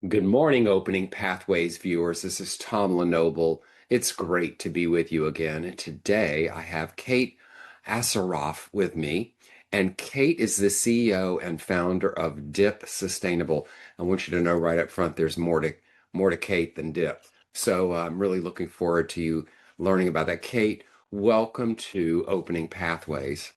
Good morning, Opening Pathways viewers. This is Tom Lenoble. It's great to be with you again. And today I have Kate Assaraf with me. And Kate is the CEO and founder of Dip Sustainable. I want you to know right up front, there's more to Kate than Dip. So I'm really looking forward to you learning about that. Kate, welcome to Opening Pathways.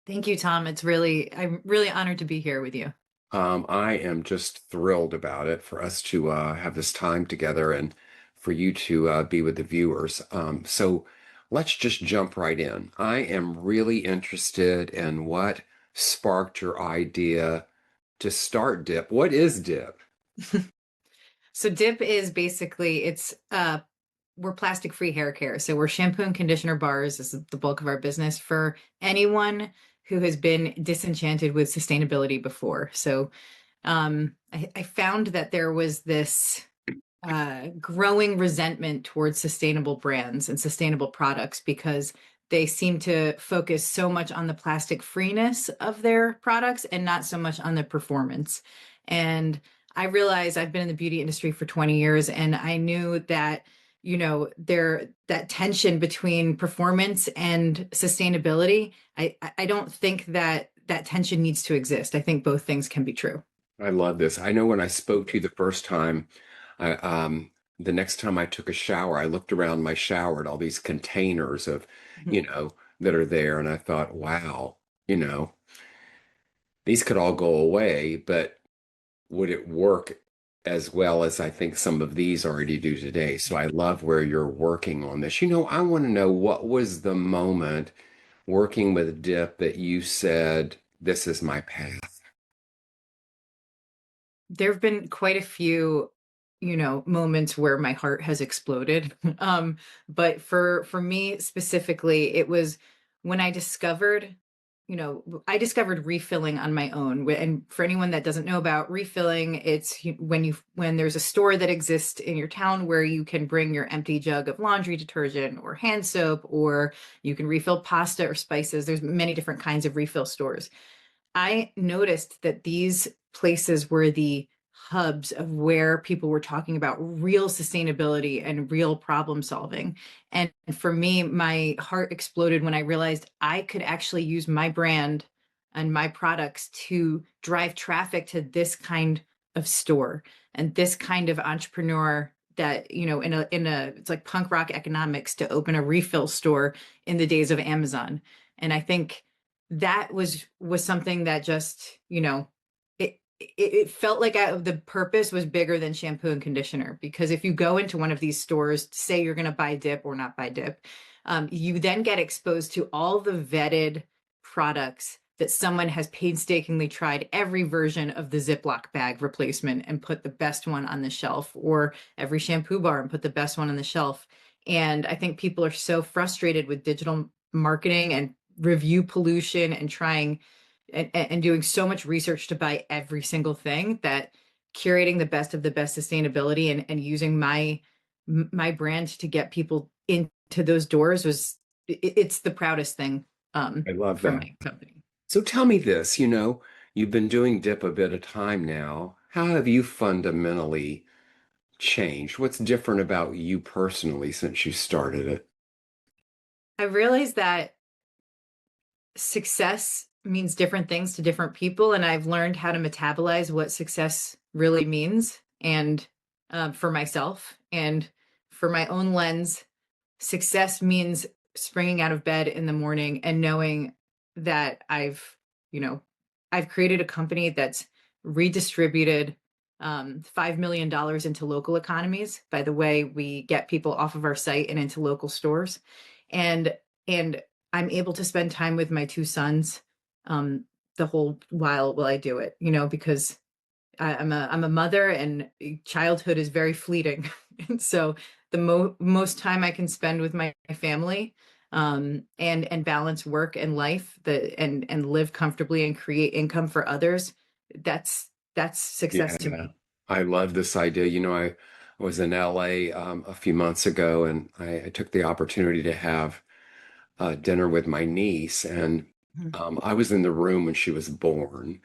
Thank you, Tom. I'm really honored to be here with you. I am just thrilled about it for us to have this time together and for you to be with the viewers. So let's just jump right in. I am really interested in what sparked your idea to start Dip. What is Dip? So Dip is basically we're plastic-free hair care. So we're shampoo and conditioner bars is the bulk of our business for anyone who has been disenchanted with sustainability before. So I found that there was this growing resentment towards sustainable brands and sustainable products because they seem to focus so much on the plastic freeness of their products and not so much on the performance. And I realized I've been in the beauty industry for 20 years and I knew that that tension between performance and sustainability. I don't think that that tension needs to exist. I think both things can be true. I love this. I know when I spoke to you the first time, the next time I took a shower, I looked around my shower at all these containers of, that are there, and I thought, wow, you know, these could all go away, but would it work as well as I think some of these already do today? So I love where you're working on this. I want to know what was the moment working with Dip that you said, this is my path. There have been quite a few, moments where my heart has exploded. But for me specifically, it was when I discovered refilling on my own. And for anyone that doesn't know about refilling, it's when there's a store that exists in your town where you can bring your empty jug of laundry detergent or hand soap, or you can refill pasta or spices. There's many different kinds of refill stores. I noticed that these places were the hubs of where people were talking about real sustainability and real problem solving. And for me, my heart exploded when I realized I could actually use my brand and my products to drive traffic to this kind of store and this kind of entrepreneur that, it's like punk rock economics to open a refill store in the days of Amazon. And I think that was something that just it felt like the purpose was bigger than shampoo and conditioner, because if you go into one of these stores, say you're going to buy Dip or not buy Dip, you then get exposed to all the vetted products that someone has painstakingly tried every version of the Ziploc bag replacement and put the best one on the shelf, or every shampoo bar and put the best one on the shelf. And I think people are so frustrated with digital marketing and review pollution and trying and doing so much research to buy every single thing that curating the best of the best sustainability and using my brand to get people into those doors it's the proudest thing I love for that. my company. So tell me this, you've been doing dip a bit of time now. How have you fundamentally changed? What's different about you personally since you started it? I realized that success means different things to different people, and I've learned how to metabolize what success really means. And for myself and for my own lens, success means springing out of bed in the morning and knowing that you know, I've created a company that's redistributed $5 million into local economies by the way we get people off of our site and into local stores. And I'm able to spend time with my two sons um, the whole while I do it, because I'm a mother and childhood is very fleeting. And so the most time I can spend with my family and balance work and life and live comfortably and create income for others, that's success to Yeah, me. I love this idea. I was in LA a few months ago and I took the opportunity to have dinner with my niece, and Mhm. I was in the room when she was born.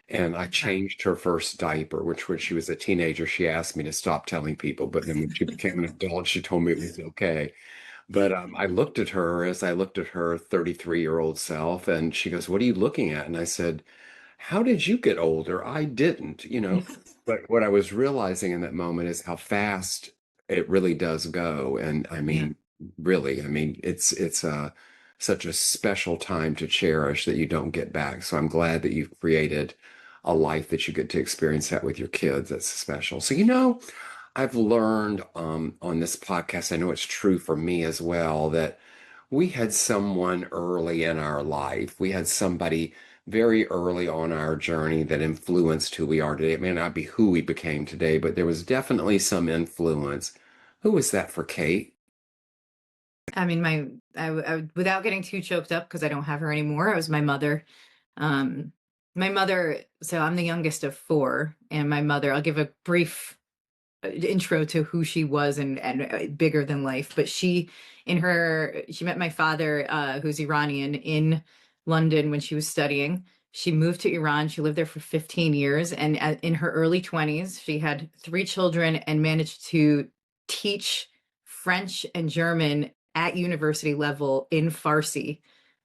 And I Wow. changed her first diaper, which when she was a teenager, she asked me to stop telling people. But then when she became an adult, she told me it was okay. But I looked at her as I looked at her 33-year-old self, and she goes, "What are you looking at?" And I said, "How did you get older? I didn't, you know." But what I was realizing in that moment is how fast it really does go. And I Yeah. mean, really, I mean, it's such a special time to cherish that you don't get back. So I'm glad that you've created a life that you get to experience that with your kids. That's special. So, I've learned on this podcast, I know it's true for me as well, that we had someone early in our life. We had somebody very early on our journey that influenced who we are today. It may not be who we became today, but there was definitely some influence. Who was that for Kate? I mean, without getting too choked up because I don't have her anymore, it was my mother. Um, my mother, so I'm the youngest of four, and my mother, I'll give a brief intro to who she was and bigger than life. But she met my father, who's Iranian, in London when she was studying. She moved to Iran. She lived there for 15 years. And in her early 20s, she had three children and managed to teach French and German at university level in Farsi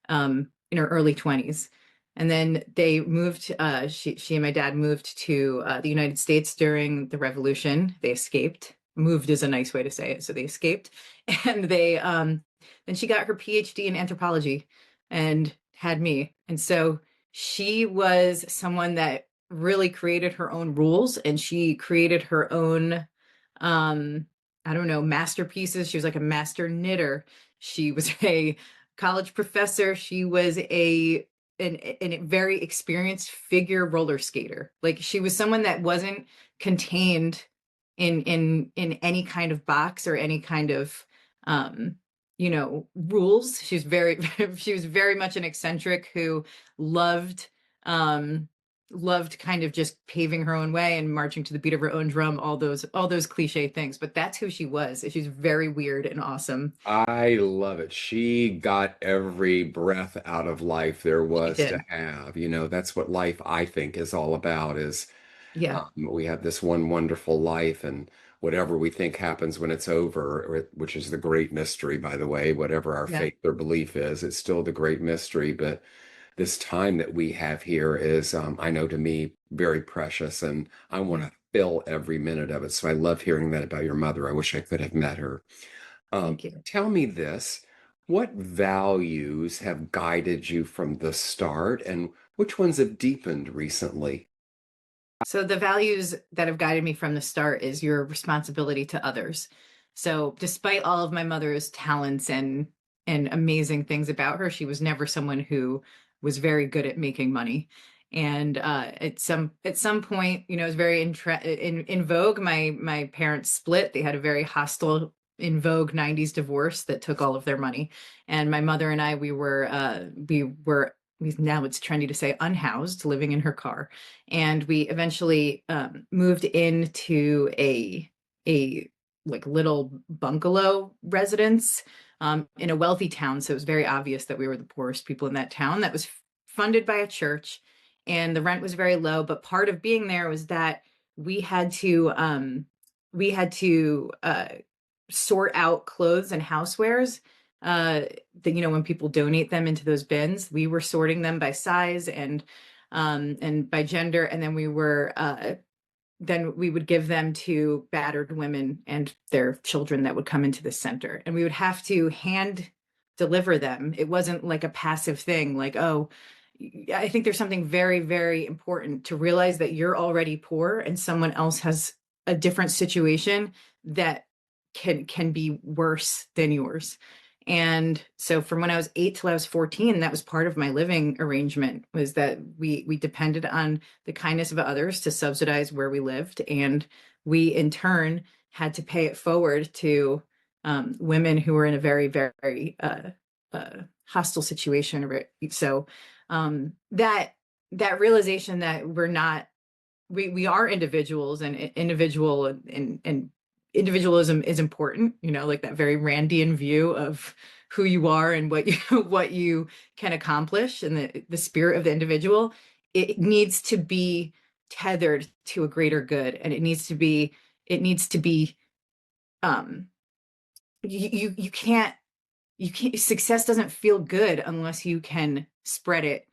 in her early 20s. And then they moved, she and my dad moved to the United States during the revolution. They escaped. Moved is a nice way to say it. So they escaped. And then she got her PhD in anthropology and had me. And so she was someone that really created her own rules, and she created her own, um, I don't know, masterpieces. She was like a master knitter. She was a college professor. She was a very experienced figure roller skater. Like, she was someone that wasn't contained in any kind of box or any kind of um rules. She was very much an eccentric who loved um loved kind of just paving her own way and marching to the beat of her own drum, all those cliche things. But that's who she was. She's very weird and awesome. I love it. She got every breath out of life there She was to did. have. That's what life, I think, is all about is Yeah. we have this one wonderful life, and whatever we think happens when it's over, which is the great mystery, by the way, whatever our Yeah. faith or belief is, it's still the great mystery. But this time that we have here is, I know to me, very precious, and I want Yeah. to fill every minute of it. So I love hearing that about your mother. I wish I could have met her. Thank you. Tell me this. What values have guided you from the start, and which ones have deepened recently? So the values that have guided me from the start is your responsibility to others. So despite all of my mother's talents and amazing things about her, she was never someone who was very good at making money. And at some point, it was very in vogue. My parents split. They had a very hostile, in vogue 90s divorce that took all of their money. And my mother and I, we were now it's trendy to say unhoused, living in her car. And we eventually moved into a like little bungalow residence in a wealthy town. So it was very obvious that we were the poorest people in that town. That was funded by a church, and the rent was very low. But part of being there was that we had to um, we had to sort out clothes and housewares. That, when people donate them into those bins, we were sorting them by size and by gender, and then we would give them to battered women and their children that would come into the center, and we would have to hand deliver them. It wasn't like a passive thing, like, oh, I think there's something very, very important to realize that you're already poor and someone else has a different situation that can be worse than yours. And so from when I was 8 till I was 14, that was part of my living arrangement, was that we depended on the kindness of others to subsidize where we lived. And we in turn had to pay it forward to women who were in a very, very hostile situation. So that realization that we are individuals, and and individualism is important, like that very Randian view of who you are and what you what you can accomplish, and the spirit of the individual it needs to be tethered to a greater good, and it needs to be um you can't success doesn't feel good unless you can spread it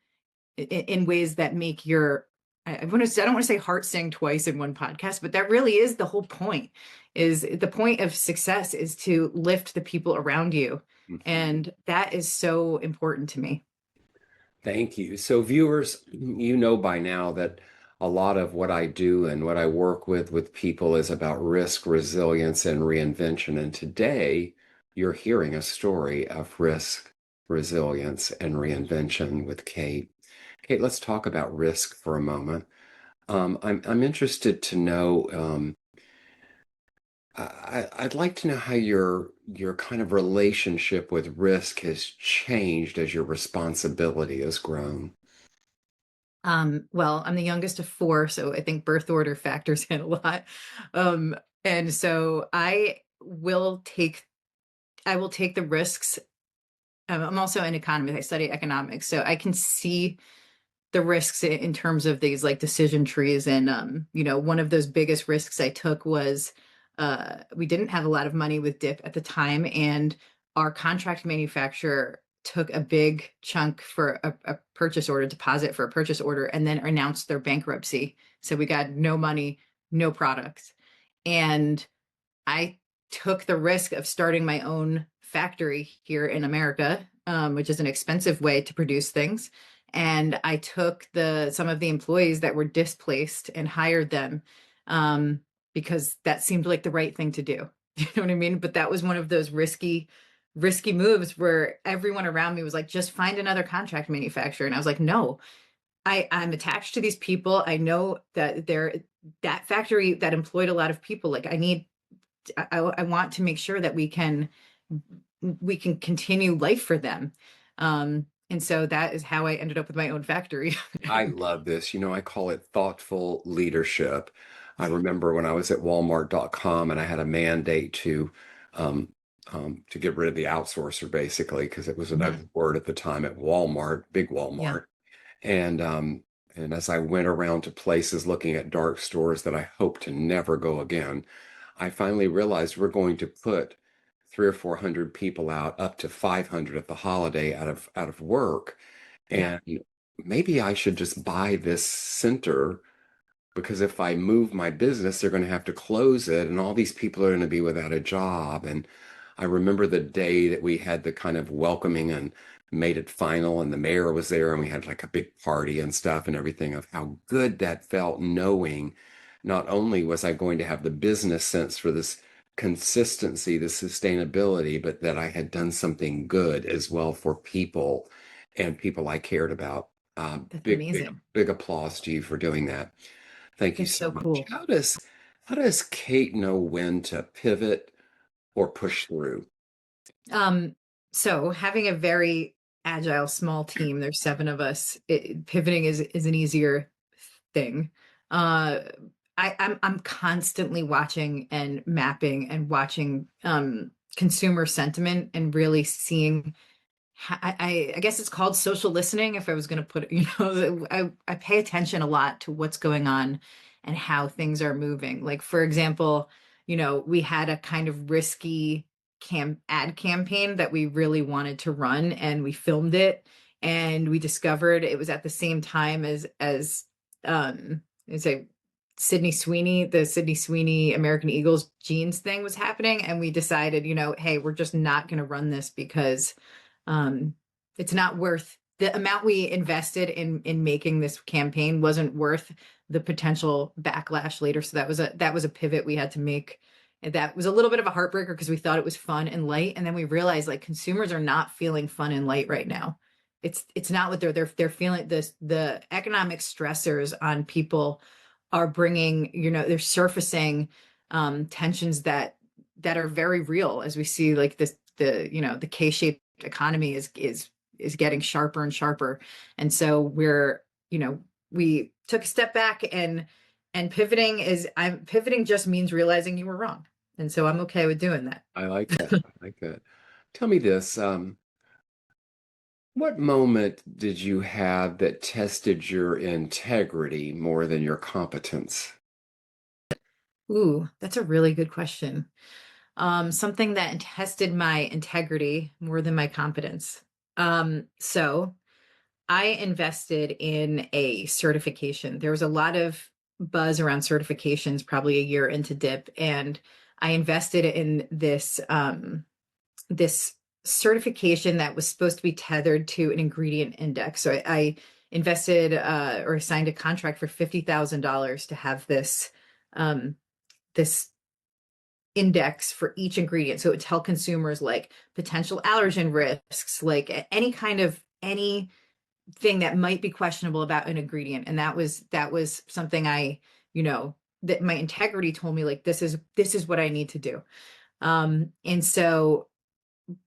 in ways that make your I want to I don't want to say heart sing twice in one podcast, but that really is the whole point. Is the point of success is to lift the people around you, Mhm. and that is so important to me. Thank you. So, viewers, you know by now that a lot of what I do and what I work with people is about risk, resilience, and reinvention. And today, you're hearing a story of risk, resilience, and reinvention with Kate. Kate, let's talk about risk for a moment. I'm interested to know. I'd like to know how your kind of relationship with risk has changed as your responsibility has grown. Well, I'm the youngest of four, so I think birth order factors in a lot. Um, and so I will take the risks. I'm also an economist. I study economics, so I can see the risks in terms of these like decision trees. And one of those biggest risks I took was we didn't have a lot of money with dip at the time, and our contract manufacturer took a big chunk for a purchase order deposit for a purchase order, and then announced their bankruptcy. So we got no money, no products. And I took the risk of starting my own factory here in America, which is an expensive way to produce things. And I took some of the employees that were displaced and hired them, um, because that seemed like the right thing to do. You know what I mean? But that was one of those risky moves where everyone around me was like, just find another contract manufacturer. And I was like, no, I'm attached to these people. I know that that factory that employed a lot of people. Like I want to make sure that we can continue life for them. And so that is how I ended up with my own factory. I love this. I call it thoughtful leadership. I remember when I was at Walmart.com and I had a mandate um, to get rid of the outsourcer basically because it was an Mhm. ugly word at the time at Walmart, big Yeah. Walmart. And as I went around to places looking at dark stores that I hope to never go again, I finally realized we're going to put three or four hundred people out, up to 500 at the holiday out of work. Yeah. And maybe I should just buy this center because if I move my business, they're going to have to close it, and all these people are going to be without a job. And I remember the day that we had the kind of welcoming and made it final, and the mayor was there, and we had like a big party and stuff and everything of how good that felt, knowing not only was I going to have the business sense for this consistency, the sustainability, but that I had done something good as well for people and people I cared about. That's Big, big, amazing. big applause to you for doing that. Thank you It's so so much. cool. How does Kate know when to pivot or push through? Um, so having a very agile small team, there's seven of us, pivoting is an easier thing. Uh, I'm constantly watching and mapping and watching consumer sentiment and really seeing I guess it's called social listening. If I was going to put it, I pay attention a lot to what's going on and how things are moving. Like, for example, we had a kind of risky ad campaign that we really wanted to run, and we filmed it, and we discovered it was at the same time as a the Sydney Sweeney American Eagles jeans thing was happening, and we decided, hey, we're just not going to run this because um, it's not worth the amount we invested in making this campaign wasn't worth the potential backlash later. So that was a pivot we had to make. And that was a little bit of a heartbreaker because we thought it was fun and light, and then we realized like consumers are not feeling fun and light right now. It's not what they're feeling. The economic stressors on people are bringing, they're surfacing tensions that are very real, as we see like the K-shaped economy is getting sharper and sharper. And so we took a step back, and pivoting just means realizing you were wrong. And so I'm okay with doing that. I like that. I like that. Tell me this. What moment did you have that tested your integrity more than your competence? Ooh, that's a really good question. Something that tested my integrity more than my competence. So I invested in a certification. There was a lot of buzz around certifications probably a year into DIP, and I invested in this certification that was supposed to be tethered to an ingredient index. So I invested or signed a contract for $50,000 to have um, this index for each ingredient. So it would tell consumers like potential allergen risks, like any kind of anything that might be questionable about an ingredient. And that was something that my integrity told me like this is what I need to do. And so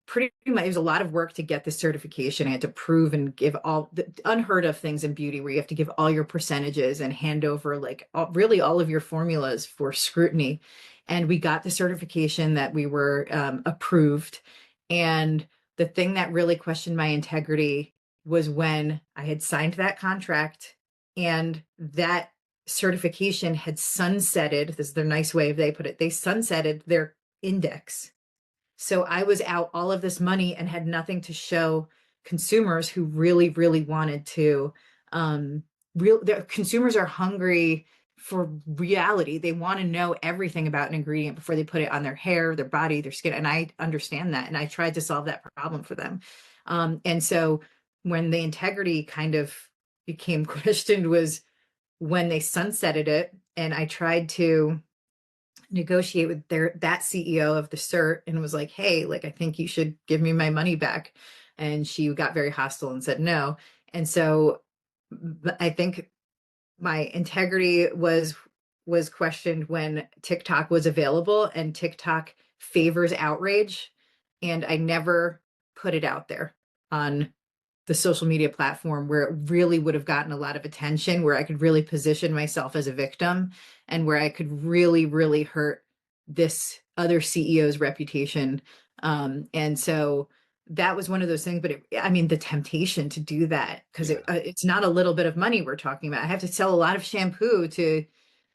pretty much it was a lot of work to get this certification. I had to prove and give all the unheard of things in beauty where you have to give all your percentages and hand over like really all of your formulas for scrutiny. And we got the certification that we were approved. And the thing that really questioned my integrity was when I had signed that contract and that certification had sunsetted. This is their nice way of they put it. They sunsetted their index, so I was out all of this money and had nothing to show consumers who really, really wanted to. The consumers are hungry for reality. They want to know everything about an ingredient before they put it on their hair, their body, their skin. And I understand that. And I tried to solve that problem for them. And so when the integrity kind of became questioned was when they sunsetted it, and I tried to negotiate with that CEO of the cert and was like, hey, like I think you should give me my money back. And she got very hostile and said no. And so I think my integrity was questioned when TikTok was available, and TikTok favors outrage, and I never put it out there on the social media platform where it really would have gotten a lot of attention, where I could really position myself as a victim and where I could really, really hurt this other CEO's reputation. And so that was one of those things. But I mean, the temptation to do that, because Yeah. it's not a little bit of money we're talking about. I have to sell a lot of shampoo to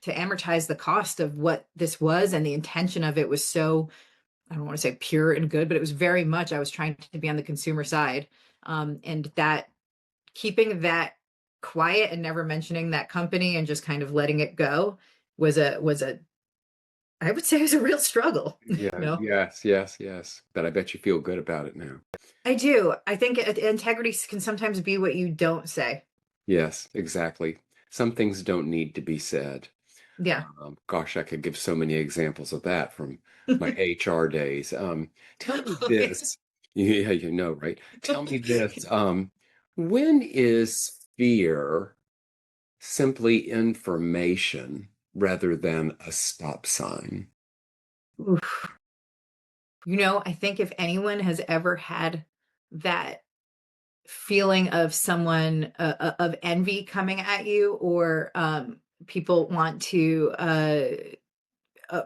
amortize the cost of what this was, and the intention of it was so, I don't want to say pure and good, but it was very much I was trying to be on the consumer side. And that keeping that quiet and never mentioning that company and just kind of letting it go was a I would say it was a real struggle. Yeah. Yes. Yes. Yes. But I bet you feel good about it now. I do. I think integrity can sometimes be what you don't say. Yes, exactly. Some things don't need to be said. Yeah. Gosh, I could give so many examples of that from my HR days. Tell me Okay. this. Yeah, you know, right? Tell me this. When is fear simply information rather than a stop sign? Oof. I think if anyone has ever had that feeling of someone of envy coming at you, or people want to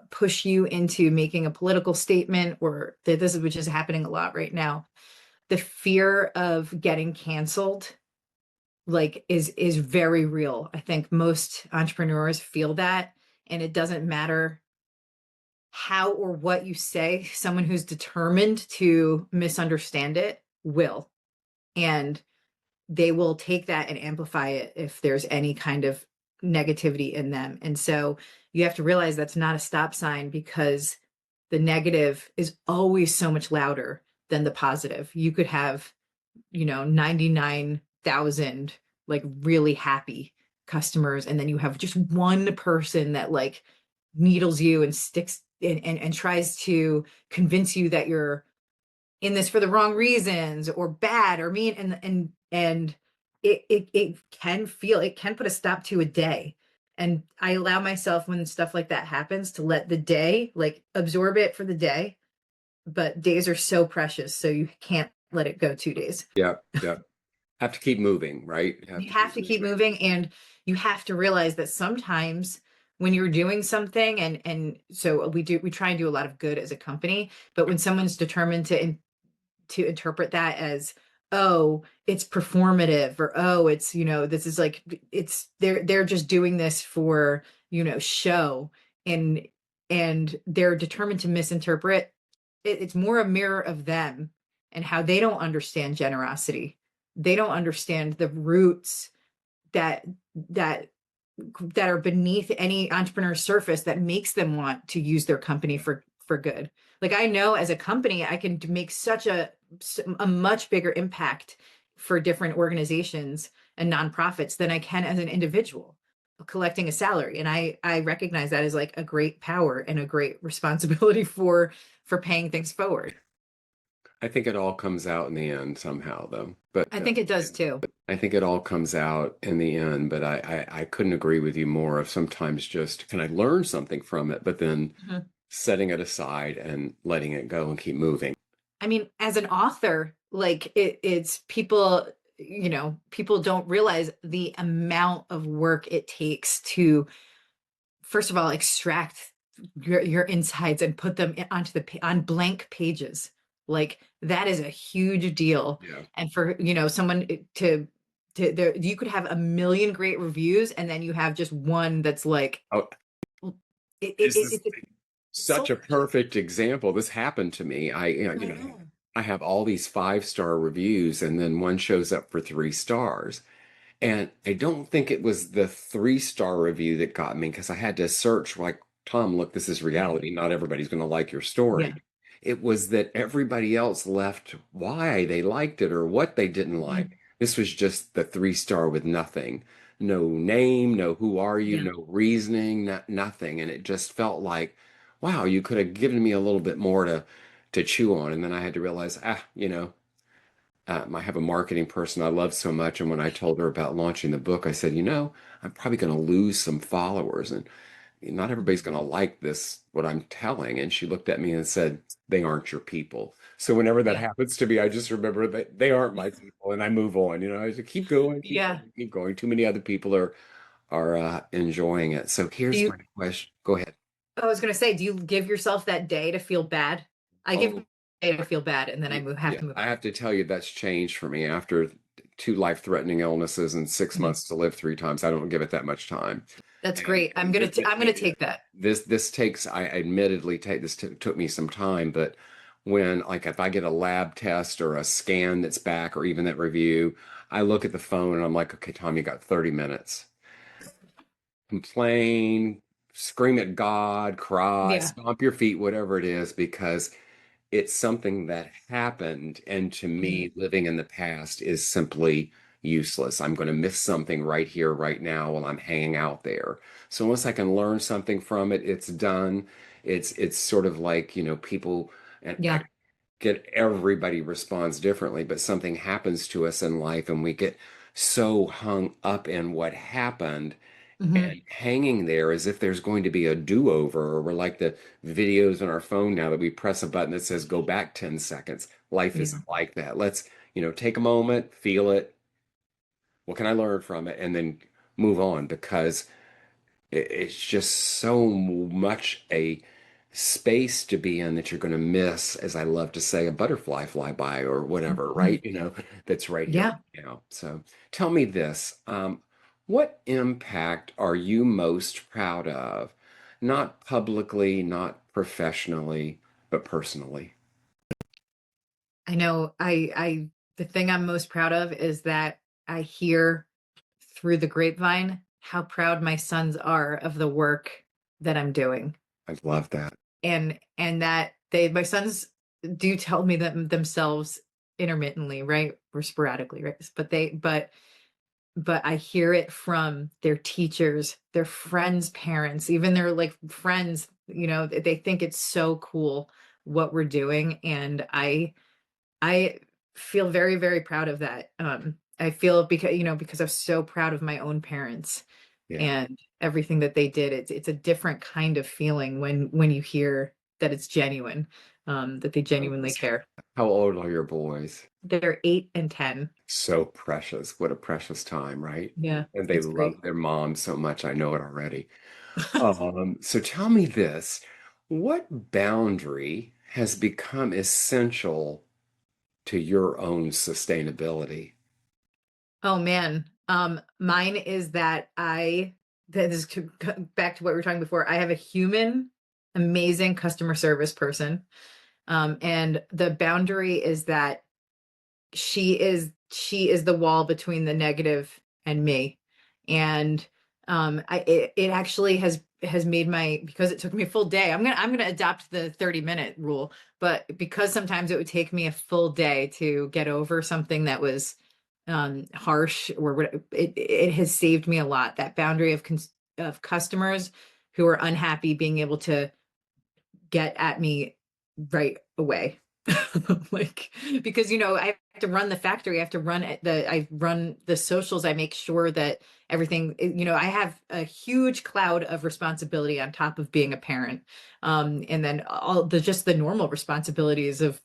push you into making a political statement, or this is which is happening a lot right now, the fear of getting canceled like is very real. I think most entrepreneurs feel that, and it doesn't matter how or what you say, someone who's determined to misunderstand it will. And they will take that and amplify it if there's any kind of negativity in them. And so you have to realize that's not a stop sign, because the negative is always so much louder than the positive. You could have, 99,000 like really happy customers, and then you have just one person that like needles you and sticks and tries to convince you that you're in this for the wrong reasons or bad or mean, and it can put a stop to a day. And I allow myself, when stuff like that happens, to let the day like absorb it for the day, but days are so precious, so you can't let it go 2 days. Yep, yep. Have to keep moving, right? Have You to have keep to keep moving. moving, and you have to realize that sometimes when you're doing something, and so we try and do a lot of good as a company, but when someone's determined to interpret that as oh, it's performative, or oh, it's, this is like, it's, they're just doing this for, show, and they're determined to misinterpret it. It's more a mirror of them and how they don't understand generosity. They don't understand the roots that that that are beneath any entrepreneur's surface that makes them want to use their company for good. Like, I know as a company I can make such a much bigger impact for different organizations and nonprofits than I can as an individual collecting a salary. And I recognize that as like a great power and a great responsibility for paying things forward. I think it all comes out in the end somehow, though. But I think it does too. I think it all comes out in the end. But I couldn't agree with you more of sometimes just can I learn something from it, but then Mhm. setting it aside and letting it go and keep moving. I mean, as an author, like it's people, people don't realize the amount of work it takes to, first of all, extract your insides and put them onto on blank pages. Like, that is a huge deal. Yeah. And for, someone there, you could have a million great reviews and then you have just one that's like, Oh, this is it's such soul a crushing. perfect example. This happened to me. I know. I have all these 5-star reviews, and then one shows up for 3 stars. And I don't think it was the 3-star review that got me because I had to search like, Tom, look, this is reality. Not everybody's going to like your story. Yeah. It was that everybody else left why they liked it or what they didn't like. Mhm. This was just the 3-star with nothing. No name, no who are you, Yeah. no reasoning, nothing. And it just felt like, wow, you could have given me a little bit more to chew on. And then I had to realize, I have a marketing person I love so much, and when I told her about launching the book, I said, I'm probably going to lose some followers, and not everybody's going to like this, what I'm telling. And she looked at me and said, they aren't your people. So whenever that Yeah. happens to me, I just remember that they aren't my people, and I move on. I just keep going, keep Yeah. going, keep going. Too many other people are enjoying it. So Do here's my you, question. Go ahead. I was gonna say, do you give yourself that day to feel bad? I give Oh, a day to feel bad, and then I have yeah, to move I on. have to tell you that's changed for me after 2 life-threatening illnesses and six Mhm. months to live 3 times. I don't give it that much time. That's And great. I'm gonna take that. this takes, I admittedly take this took me some time, but when like if I get a lab test or a scan that's back or even that review, I look at the phone and I'm like, okay, Tom, you got 30 minutes. Complain, scream at God, cry, Yeah. stomp your feet, whatever it is, because it's something that happened. And to Mhm. me, living in the past is simply useless. I'm going to miss something right here, right now while I'm hanging out there. So unless I can learn something from it, it's done. It's sort of like, people, and I Yeah. get everybody responds differently, but something happens to us in life and we get so hung up in what happened Hmm. and hanging there as if there's going to be a do-over, or we're like the videos on our phone now that we press a button that says go back 10 seconds. Life Yeah. isn't like that. Let's, take a moment, feel it. What can I learn from it? And then move on because it's just so much a space to be in that you're going to miss, as I love to say, a butterfly fly by or whatever, Mhm. right? That's right here Yeah. right now. So tell me this, what impact are you most proud of? Not publicly, not professionally, but personally. I know. The thing I'm most proud of is that I hear through the grapevine how proud my sons are of the work that I'm doing. I love that. And that my sons do tell me that themselves intermittently, right? Or sporadically, right? But I hear it from their teachers, their friends' parents, even their like friends, they think it's so cool what we're doing. And I feel very, very proud of that. I feel because I'm so proud of my own parents Yeah. and everything that they did. It's a different kind of feeling when you hear that it's genuine, that they I genuinely love care. that. How old are your boys? They're 8 and 10. So precious. What a precious time, right? Yeah, And they it's great. love their mom so much. I know it already. So tell me this, what boundary has become essential to your own sustainability? Oh man. Mine is that that is back to what we were talking before. I have a human, amazing customer service person. And the boundary is that she is the wall between the negative and me. And it actually has made my, because it took me a full day. I'm gonna adopt the 30-minute rule, but because sometimes it would take me a full day to get over something that was harsh, or what, it has saved me a lot. That boundary of customers who are unhappy being able to get at me right away. Like, because I have to run the factory, I have to I run the socials, I make sure that everything, I have a huge cloud of responsibility on top of being a parent. And then all the just the normal responsibilities of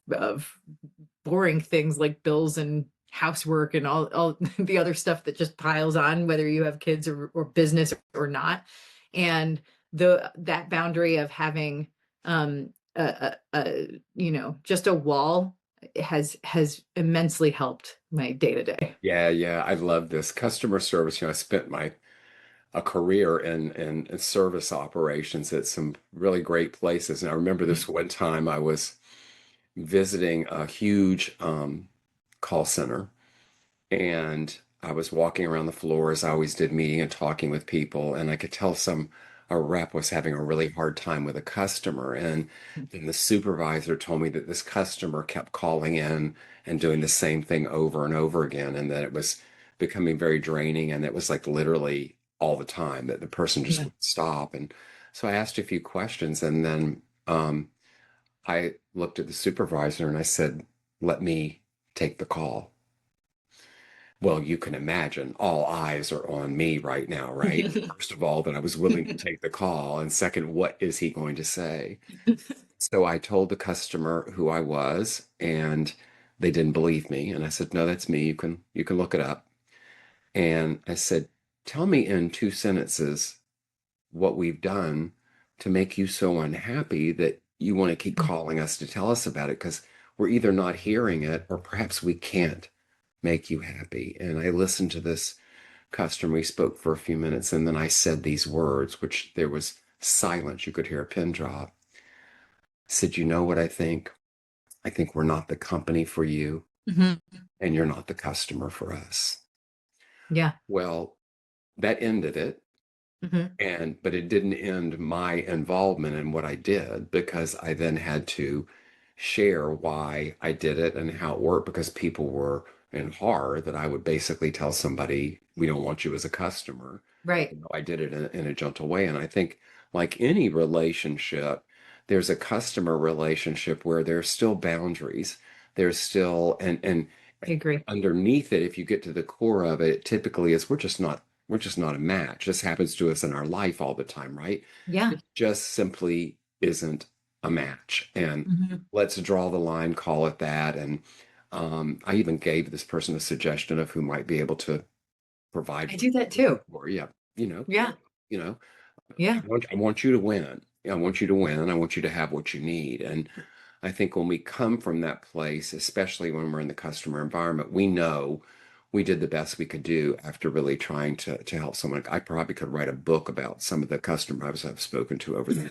boring things like bills and housework and all the other stuff that just piles on, whether you have kids or business or not. And that boundary of having just a wall has immensely helped my day to day. Yeah, yeah, I love this customer service. I spent my a career in service operations at some really great places. And I remember this one time I was visiting a huge call center, and I was walking around the floor as I always did, meeting and talking with people, and I could tell a rep was having a really hard time with a customer. And then the supervisor told me that this customer kept calling in and doing the same thing over and over again, and that it was becoming very draining, and it was like literally all the time that the person just Yeah. wouldn't stop. And so I asked a few questions, and then I looked at the supervisor and I said, "Let me take the call." Well, you can imagine all eyes are on me right now, right? First of all, that I was willing to take the call. And second, what is he going to say? So I told the customer who I was, and they didn't believe me. And I said, "No, that's me. You can look it up." And I said, "Tell me in 2 sentences what we've done to make you so unhappy that you want to keep calling us to tell us about it, because we're either not hearing it or perhaps we can't make you happy." And I listened to this customer. We spoke for a few minutes, and then I said these words, which there was silence. You could hear a pin drop. I said, "You know what I think? I think we're not the company for you, Mhm. and you're not the customer for us." Yeah. Well, that ended it. Hmm. But it didn't end my involvement in what I did, because I then had to share why I did it and how it worked, because people were in horror that I would basically tell somebody, "We don't want you as a customer." Right. I did it in a gentle way. And I think, like any relationship, there's a customer relationship where there's still boundaries. There's still, and I agree. underneath it, if you get to the core of it, typically is we're just not a match. This happens to us in our life all the time, right? Yeah. It just simply isn't a match. And Hmm. let's draw the line, call it that. And I even gave this person a suggestion of who might be able to provide I what do that they're looking too. for. Yeah, Yeah. you know, Yeah. I want you to win. I want you to win. I want you to have what you need. And I think when we come from that place, especially when we're in the customer environment, we know we did the best we could do after really trying to help someone. I probably could write a book about some of the customers I've spoken to over there.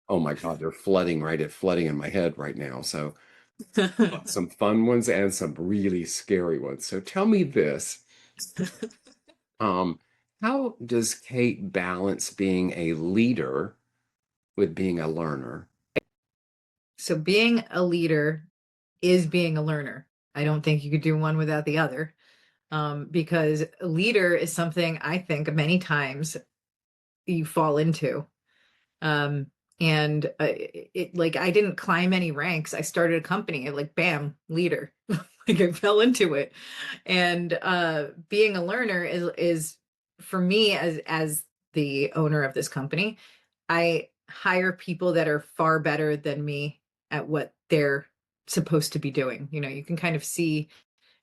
Oh my God, they're flooding in my head right now. So some fun ones and some really scary ones. So tell me this. Um, how does Kate balance being a leader with being a learner? So being a leader is being a learner. I don't think you could do one without the other. Because a leader is something I think many times you fall into. Um, and like I didn't climb any ranks. I started a company, like bam, leader. Like I fell into it. And being a learner is for me, as the owner of this company, I hire people that are far better than me at what they're supposed to be doing. You can kind of see,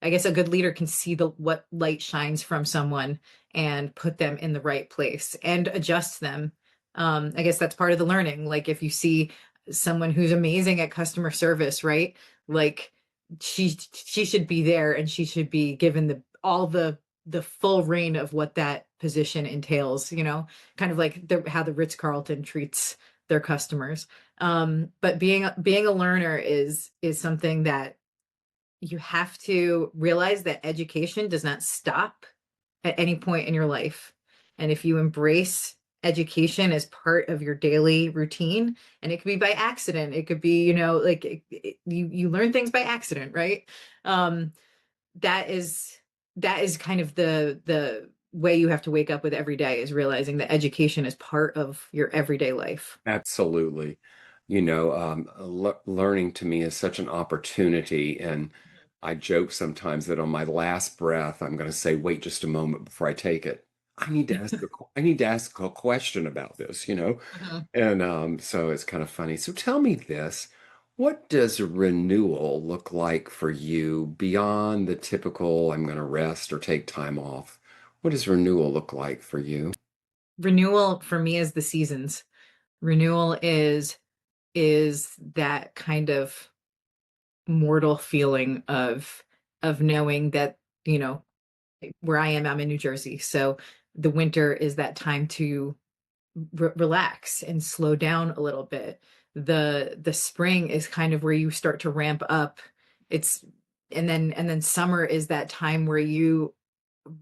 I guess a good leader can see the what light shines from someone and put them in the right place and adjust them. I guess that's part of the learning. Like if you see someone who's amazing at customer service, right? Like she should be there, and she should be given the full reign of what that position entails, kind of like how the Ritz-Carlton treats their customers. But being a learner is something that you have to realize that education does not stop at any point in your life. And if you embrace education as part of your daily routine, and it could be by accident, it could be, like you learn things by accident, right? Um, that is that is kind of the way you have to wake up with every day, is realizing that education is part of your everyday life. Absolutely. Learning to me is such an opportunity. And I joke sometimes that on my last breath, I'm going to say, wait just a moment before I take it. I need to ask a question about this, you know? Mhm. And so it's kind of funny. So tell me this, what does renewal look like for you beyond the typical, I'm going to rest or take time off? What does renewal look like for you? Renewal for me is the seasons. Renewal is that kind of mortal feeling of knowing that, where I am, I'm in New Jersey. So the winter is that time to relax and slow down a little bit. The spring is kind of where you start to ramp up. It's and then summer is that time where you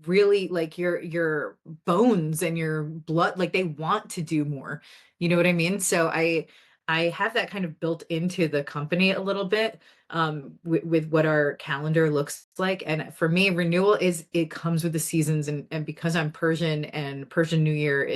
really, like, your bones and your blood, like, they want to do more. You know what I mean? So I have that kind of built into the company a little bit, with what our calendar looks like. And for me, renewal is, it comes with the seasons. And because I'm Persian, and Persian New Year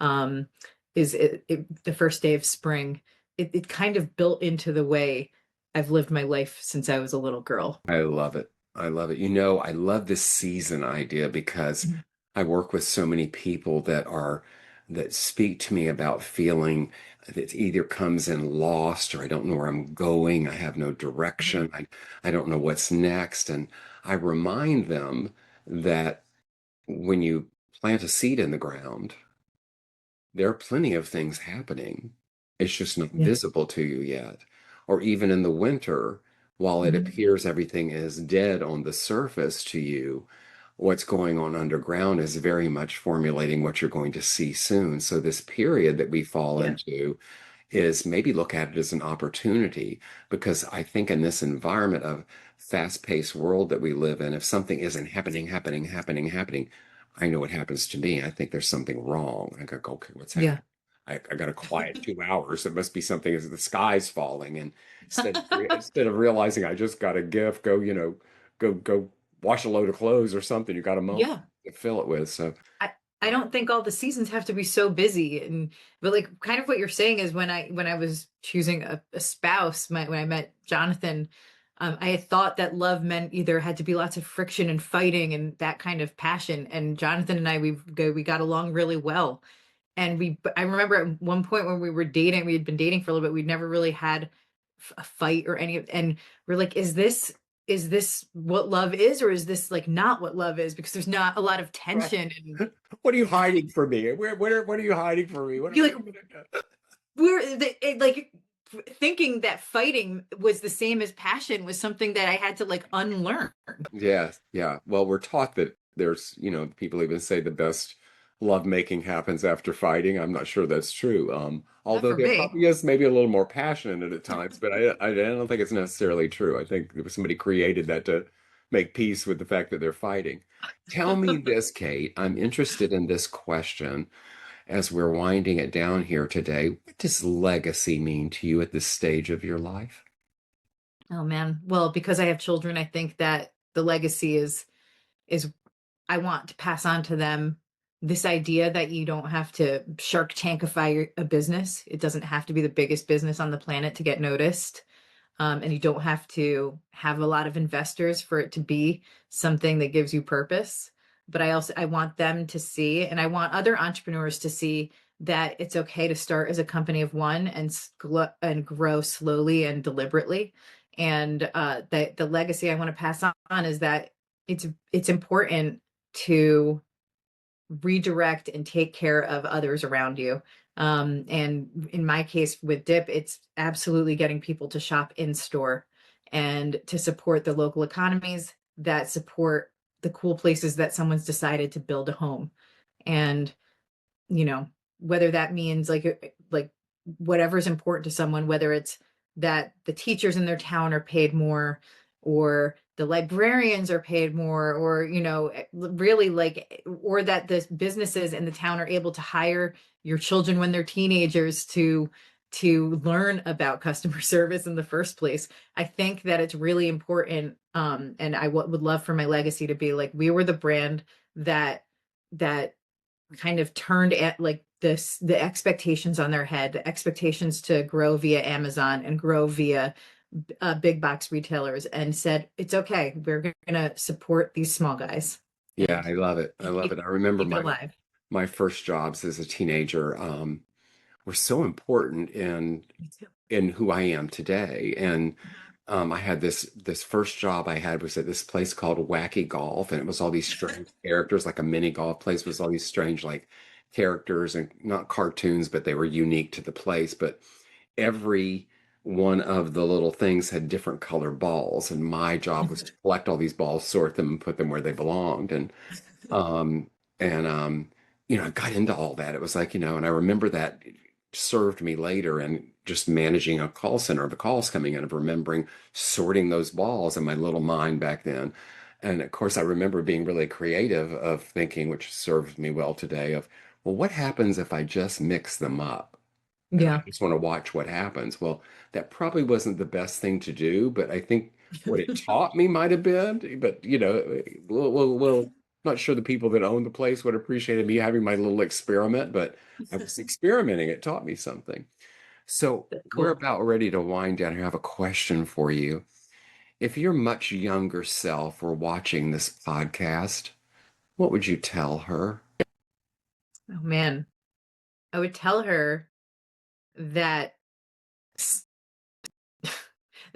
um the first day of spring, it kind of built into the way I've lived my life since I was a little girl. I love it. I love it. I love this season idea because Mhm. I work with so many people that speak to me about feeling that either comes in lost, or I don't know where I'm going. I have no Mhm. direction. I don't know what's next. And I remind them that when you plant a seed in the ground, there are plenty of things happening. It's just not Yeah. visible to you yet. Or even in the winter, while it Mhm. appears everything is dead on the surface to you, what's going on underground is very much formulating what you're going to see soon. So, this period that we fall Yeah. into is, maybe look at it as an opportunity, because I think in this environment of fast-paced world that we live in, if something isn't happening, I know what happens to me. I think there's something wrong. I go, okay, what's happening? Yeah. I got a quiet 2 hours. It must be something as the sky's falling. And instead of realizing I just got a gift, go wash a load of clothes or something. You got a moment Yeah. to fill it with. So I I uh, don't think all the seasons have to be so busy. But like, kind of what you're saying is, when I was choosing a spouse, when I met Jonathan, I had thought that love meant either had to be lots of friction and fighting and that kind of passion. And Jonathan and I, we got along really well. And I remember at one point when we were dating, we had been dating for a little bit, we'd never really had a fight or any of, and we're like, is this what love is, or is this like not what love is? Because there's not a lot of right. tension. And What are you hiding from me? What are you hiding from me? you're What are like, you gonna do? like, thinking that fighting was the same as passion was something that I had to like unlearn. Yes, yeah. Well, we're taught that there's, people even say the best lovemaking happens after fighting. I'm not sure that's true. Not Although for there me. probably is maybe a little more passion in it at times, but I don't think it's necessarily true. I think there was somebody created that to make peace with the fact that they're fighting. Tell me this, Kate. I'm interested in this question as we're winding it down here today. What does legacy mean to you at this stage of your life? Oh man. Well, because I have children, I think that the legacy is I want to pass on to them this idea that you don't have to Shark Tankify a business. It doesn't have to be the biggest business on the planet to get noticed. And you don't have to have a lot of investors for it to be something that gives you purpose. But I want them to see, and I want other entrepreneurs to see, that it's okay to start as a company of one, and grow slowly and deliberately. And that the legacy I want to pass on is that it's important to redirect and take care of others around you. And in my case with Dip, it's absolutely getting people to shop in store. and to support the local economies that support the cool places that someone's decided to build a home. And, you know, whether that means like whatever's important to someone, whether it's that the teachers in their town are paid more, or the librarians are paid more, or, you know, really like, or that the businesses in the town are able to hire your children when they're teenagers to learn about customer service in the first place. I think that it's really important. And I would love for my legacy to be like, we were the brand that kind of turned at like this, the expectations on their head, the expectations to grow via Amazon and grow via big box retailers, and said, it's okay, we're going to support these small guys Yeah, and I love it. I love it. I remember keep it alive. my first jobs as a teenager were so important Me too. in who I am today. And Mhm. I had this first job I had was at this place called Wacky Golf, and it was all these strange characters, like a mini golf place was all these strange like characters and not cartoons, but they were unique to the place. But every one of the little things had different color balls, and my job was to collect all these balls, sort them, and put them where they belonged. Um, and I got into all that. It was like, and I remember that served me later and just managing a call center, the calls coming in, of remembering sorting those balls in my little mind back then. And of course, I remember being really creative of thinking, which serves me well today, of, well, what happens if I just mix them up? And I Yeah. just want to watch what happens. Well, that probably wasn't the best thing to do, but I think what it taught me might have been. But not sure the people that owned the place would appreciate me having my little experiment, but I was experimenting. It taught me something. So we're Cool. about ready to wind down here. I have a question for you. If your much younger self were watching this podcast, what would you tell her? Oh man, I would tell her that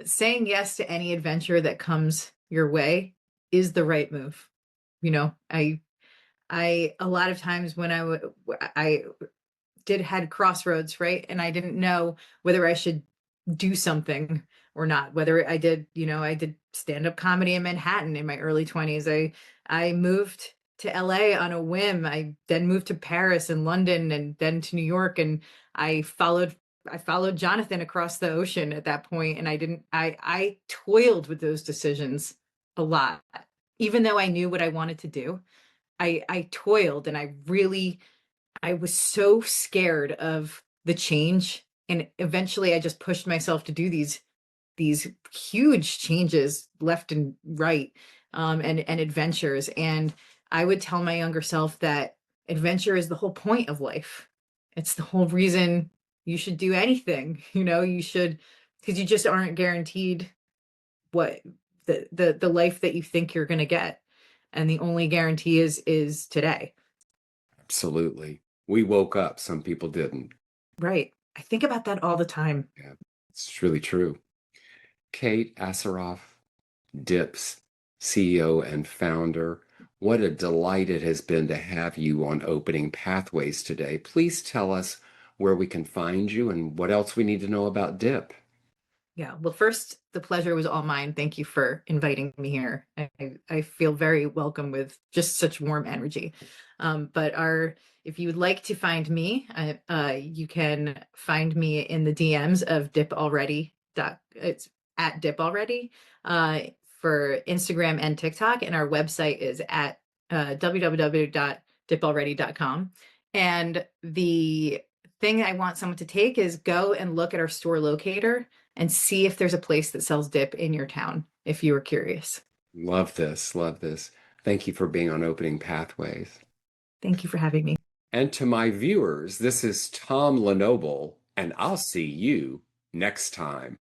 saying yes to any adventure that comes your way is the right move. You know, I a lot of times when I did had crossroads, right? And I didn't know whether I should do something or not. Whether I did stand-up comedy in Manhattan in my early 20s. I moved to LA on a whim. I then moved to Paris and London and then to New York, and I followed I followed Jonathan across the ocean at that point, and I toiled with those decisions a lot. Even though I knew what I wanted to do, I toiled, and I was so scared of the change, and eventually I just pushed myself to do these huge changes left and right, and adventures. And I would tell my younger self that adventure is the whole point of life. It's the whole reason you should do anything. You should, because you just aren't guaranteed what the life that you think you're going to get, and the only guarantee is today. Absolutely. We woke up, some people didn't. Right. I think about that all the time. Yeah, it's really true. Kate Assaraf, DIP's CEO and founder, what a delight it has been to have you on Opening Pathways today. Please tell us where we can find you and what else we need to know about DIP. Yeah. Well, first, the pleasure was all mine. Thank you for inviting me here. I feel very welcome with just such warm energy. But if you would like to find me, you can find me in the DMs of Dip Already. It's at Dip Already for Instagram and TikTok, and our website is at www.dipalready.com. And the thing I want someone to take is go and look at our store locator and see if there's a place that sells dip in your town, if you were curious. Love this. Love this. Thank you for being on Opening Pathways. Thank you for having me. And to my viewers, this is Tom Lenoble, and I'll see you next time.